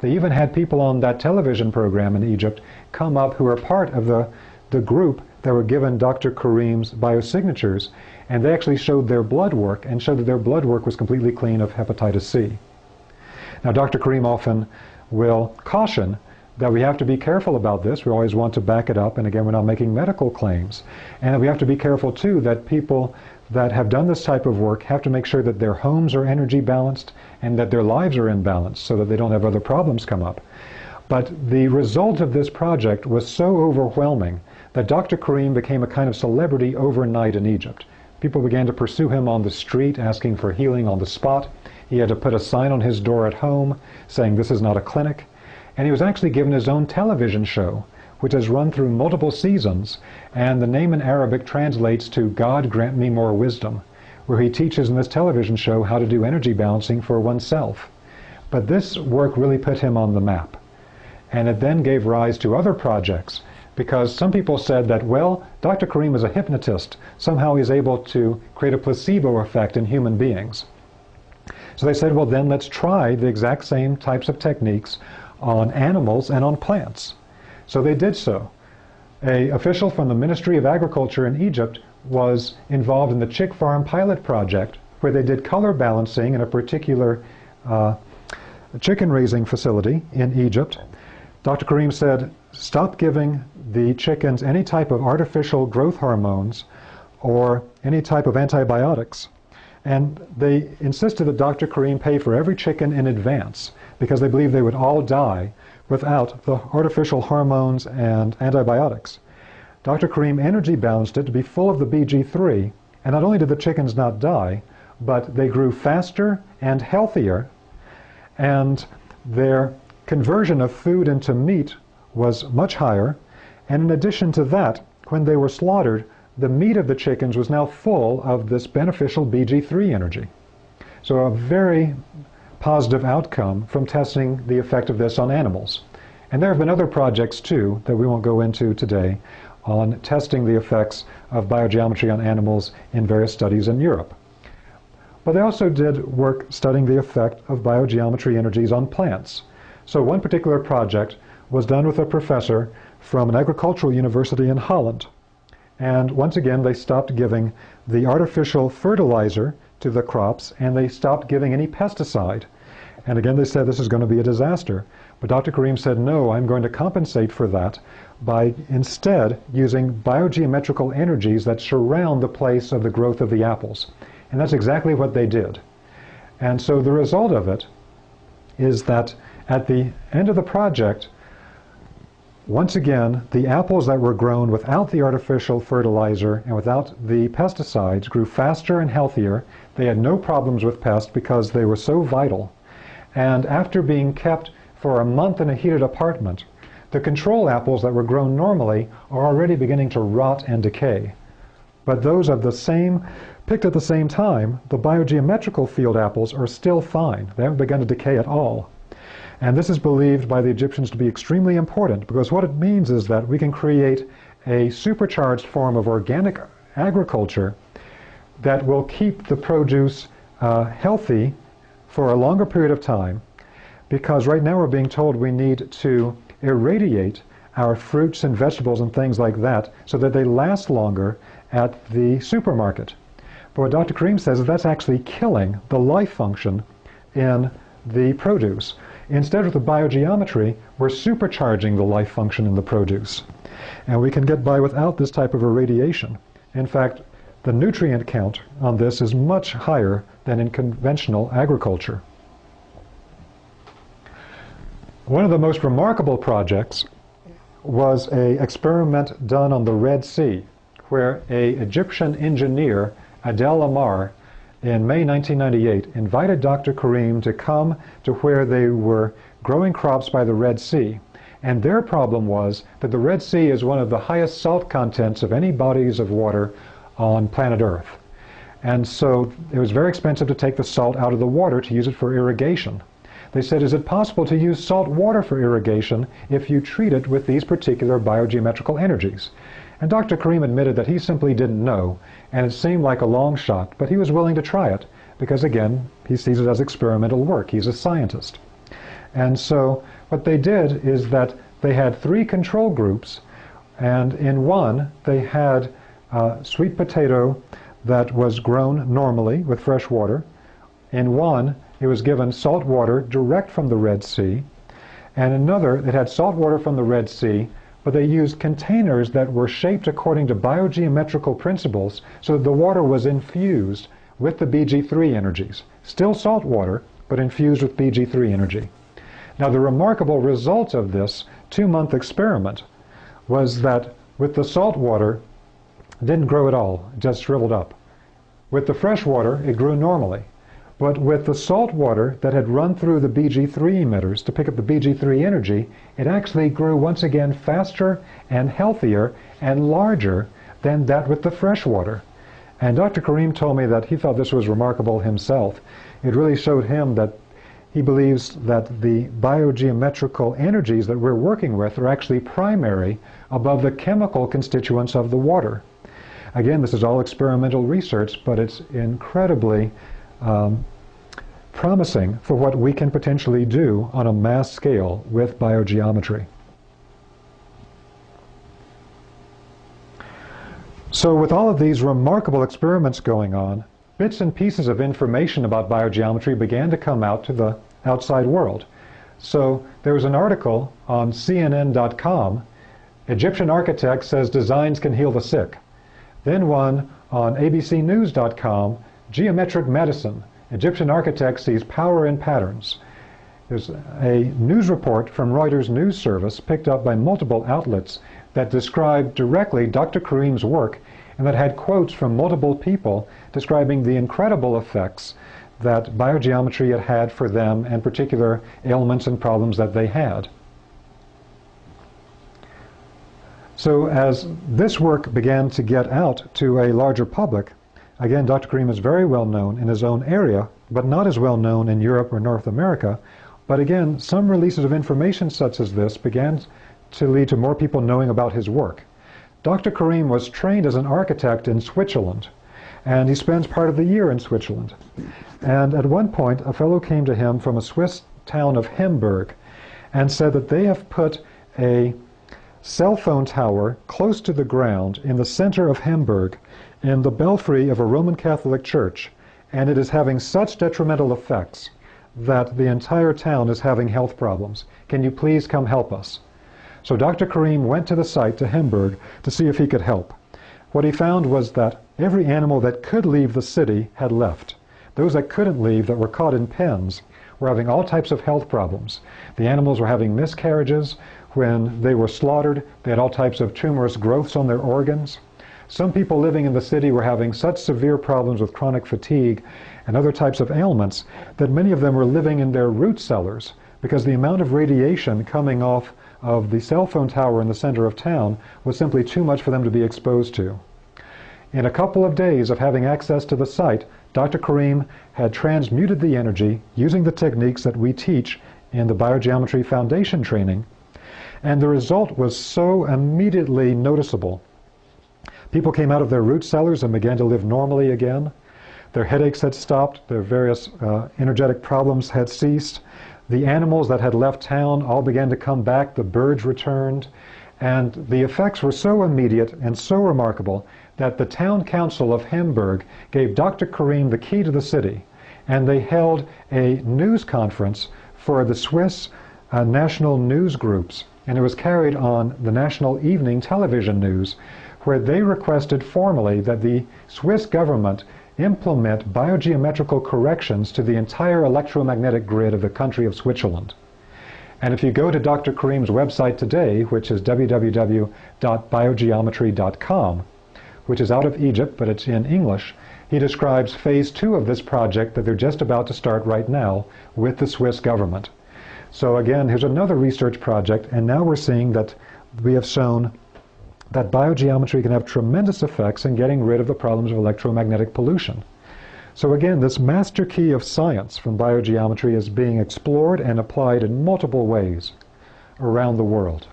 They even had people on that television program in Egypt come up who were part of the group that were given Dr. Karim's biosignatures, and they actually showed their blood work and showed that their blood work was completely clean of hepatitis C. Now, Dr. Karim often will caution that we have to be careful about this. We always want to back it up, and again, we're not making medical claims. And we have to be careful, too, that people that have done this type of work have to make sure that their homes are energy balanced and that their lives are in balance so that they don't have other problems come up. But the result of this project was so overwhelming that Dr. Karim became a kind of celebrity overnight in Egypt. People began to pursue him on the street, asking for healing on the spot. He had to put a sign on his door at home saying, "This is not a clinic." And he was actually given his own television show, which has run through multiple seasons, and the name in Arabic translates to "God Grant Me More Wisdom," where he teaches in this television show how to do energy balancing for oneself. But this work really put him on the map. And it then gave rise to other projects, because some people said that, well, Dr. Karim is a hypnotist. Somehow he's able to create a placebo effect in human beings. So they said, well, then let's try the exact same types of techniques on animals and on plants. So they did so. An official from the Ministry of Agriculture in Egypt was involved in the chick farm pilot project, where they did color balancing in a particular chicken raising facility in Egypt. Dr. Karim said, stop giving the chickens any type of artificial growth hormones or any type of antibiotics. And they insisted that Dr. Karim pay for every chicken in advance because they believed they would all die without the artificial hormones and antibiotics. Dr. Karim energy balanced it to be full of the BG3, and not only did the chickens not die, but they grew faster and healthier, and their conversion of food into meat was much higher, and in addition to that, when they were slaughtered, the meat of the chickens was now full of this beneficial BG3 energy. So a very positive outcome from testing the effect of this on animals. And there have been other projects too that we won't go into today on testing the effects of biogeometry on animals in various studies in Europe. But they also did work studying the effect of biogeometry energies on plants. So one particular project was done with a professor from an agricultural university in Holland. And once again, they stopped giving the artificial fertilizer to the crops, and they stopped giving any pesticide. And again, they said this is going to be a disaster. But Dr. Karim said, no, I'm going to compensate for that by instead using biogeometrical energies that surround the place of the growth of the apples. And that's exactly what they did. And so the result of it is that at the end of the project, once again, the apples that were grown without the artificial fertilizer and without the pesticides grew faster and healthier. They had no problems with pests because they were so vital. And after being kept for a month in a heated apartment, the control apples that were grown normally are already beginning to rot and decay. But those of the same, picked at the same time, the biogeometrical field apples are still fine. They haven't begun to decay at all. And this is believed by the Egyptians to be extremely important, because what it means is that we can create a supercharged form of organic agriculture that will keep the produce healthy for a longer period of time, because right now we're being told we need to irradiate our fruits and vegetables and things like that so that they last longer at the supermarket. But what Dr. Karim says is that's actually killing the life function in the produce. Instead, with the biogeometry, we're supercharging the life function in the produce. And we can get by without this type of irradiation. In fact, the nutrient count on this is much higher than in conventional agriculture. One of the most remarkable projects was an experiment done on the Red Sea, where an Egyptian engineer, Adel Amar, in May 1998, invited Dr. Karim to come to where they were growing crops by the Red Sea. And their problem was that the Red Sea is one of the highest salt contents of any bodies of water on planet Earth. And so it was very expensive to take the salt out of the water to use it for irrigation. They said, is it possible to use salt water for irrigation if you treat it with these particular biogeometrical energies? And Dr. Karim admitted that he simply didn't know, and it seemed like a long shot, but he was willing to try it, because again, he sees it as experimental work. He's a scientist. And so what they did is that they had 3 control groups, and in one they had sweet potato that was grown normally with fresh water. In one, it was given salt water direct from the Red Sea, and another, it had salt water from the Red Sea, but they used containers that were shaped according to biogeometrical principles so that the water was infused with the BG3 energies. Still salt water, but infused with BG3 energy. Now the remarkable result of this 2-month experiment was that with the salt water, it didn't grow at all, it just shriveled up. With the fresh water, it grew normally. But with the salt water that had run through the BG3 emitters to pick up the BG3 energy, it actually grew once again faster and healthier and larger than that with the fresh water. And Dr. Karim told me that he thought this was remarkable himself. It really showed him that he believes that the biogeometrical energies that we're working with are actually primary above the chemical constituents of the water. Again, this is all experimental research, but it's incredibly promising for what we can potentially do on a mass scale with biogeometry. So with all of these remarkable experiments going on, bits and pieces of information about biogeometry began to come out to the outside world. So there was an article on CNN.com, Egyptian architect says designs can heal the sick. Then one on abcnews.com, Geometric medicine. Egyptian architect sees power in patterns. There's a news report from Reuters News Service picked up by multiple outlets that described directly Dr. Karim's work and that had quotes from multiple people describing the incredible effects that biogeometry had had for them and particular ailments and problems that they had. So as this work began to get out to a larger public, again, Dr. Karim is very well known in his own area, but not as well known in Europe or North America. But again, some releases of information such as this began to lead to more people knowing about his work. Dr. Karim was trained as an architect in Switzerland, and he spends part of the year in Switzerland. And at one point, a fellow came to him from a Swiss town of Hamburg and said that they have put a cell phone tower close to the ground in the center of Hamburg in the belfry of a Roman Catholic church, and it is having such detrimental effects that the entire town is having health problems. Can you please come help us? So Dr. Karim went to the site to Hamburg to see if he could help. What he found was that every animal that could leave the city had left. Those that couldn't leave, that were caught in pens, were having all types of health problems. The animals were having miscarriages. When they were slaughtered, they had all types of tumorous growths on their organs. Some people living in the city were having such severe problems with chronic fatigue and other types of ailments that many of them were living in their root cellars because the amount of radiation coming off of the cell phone tower in the center of town was simply too much for them to be exposed to. In a couple of days of having access to the site, Dr. Karim had transmuted the energy using the techniques that we teach in the Biogeometry Foundation training, and the result was so immediately noticeable. People came out of their root cellars and began to live normally again. Their headaches had stopped, their various energetic problems had ceased. The animals that had left town all began to come back, the birds returned, and the effects were so immediate and so remarkable that the town council of Hamburg gave Dr. Karim the key to the city, and they held a news conference for the Swiss national news groups, and it was carried on the national evening television news, where they requested formally that the Swiss government implement biogeometrical corrections to the entire electromagnetic grid of the country of Switzerland. And if you go to Dr. Karim's website today, which is www.biogeometry.com, which is out of Egypt, but it's in English, he describes phase 2 of this project that they're just about to start right now with the Swiss government. So again, here's another research project, and now we're seeing that we have shown that biogeometry can have tremendous effects in getting rid of the problems of electromagnetic pollution. So again, this master key of science from biogeometry is being explored and applied in multiple ways around the world.